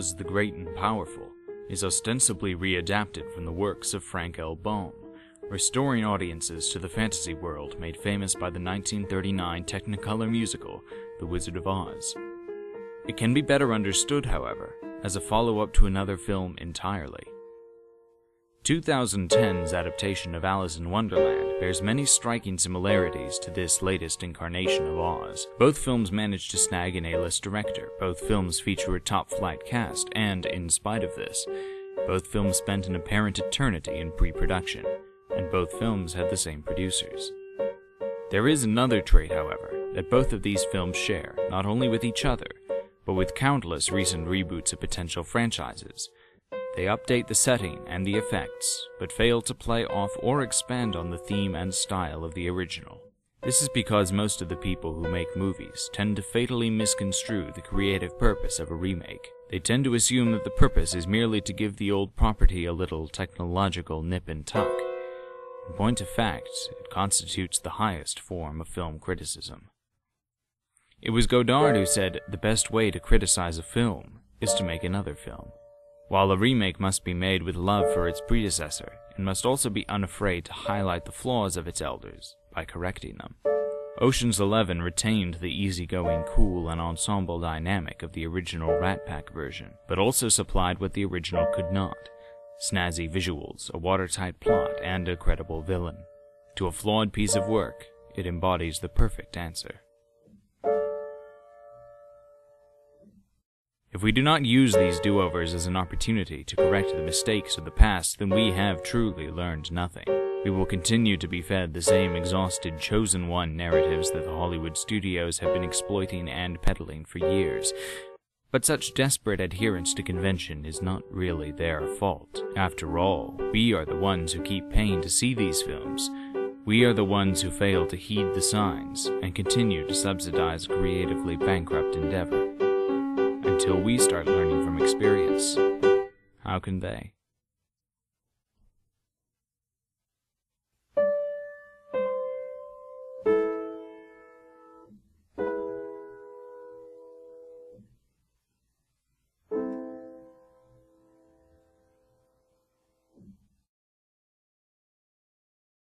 Oz the Great and Powerful is ostensibly readapted from the works of Frank L. Baum, restoring audiences to the fantasy world made famous by the 1939 Technicolor musical, The Wizard of Oz. It can be better understood, however, as a follow-up to another film entirely. 2010's adaptation of Alice in Wonderland bears many striking similarities to this latest incarnation of Oz. Both films managed to snag an A-list director, both films feature a top-flight cast, and, in spite of this, both films spent an apparent eternity in pre-production, and both films had the same producers. There is another trait, however, that both of these films share, not only with each other, but with countless recent reboots of potential franchises. They update the setting and the effects, but fail to play off or expand on the theme and style of the original. This is because most of the people who make movies tend to fatally misconstrue the creative purpose of a remake. They tend to assume that the purpose is merely to give the old property a little technological nip and tuck. In point of fact, it constitutes the highest form of film criticism. It was Godard who said, "The best way to criticize a film is to make another film." While a remake must be made with love for its predecessor, it must also be unafraid to highlight the flaws of its elders by correcting them. Ocean's 11 retained the easygoing, cool, and ensemble dynamic of the original Rat Pack version, but also supplied what the original could not: snazzy visuals, a watertight plot, and a credible villain. To a flawed piece of work, it embodies the perfect answer. If we do not use these do-overs as an opportunity to correct the mistakes of the past, then we have truly learned nothing. We will continue to be fed the same exhausted chosen one narratives that the Hollywood studios have been exploiting and peddling for years. But such desperate adherence to convention is not really their fault. After all, we are the ones who keep paying to see these films. We are the ones who fail to heed the signs and continue to subsidize a creatively bankrupt endeavor. Until we start learning from experience, how can they?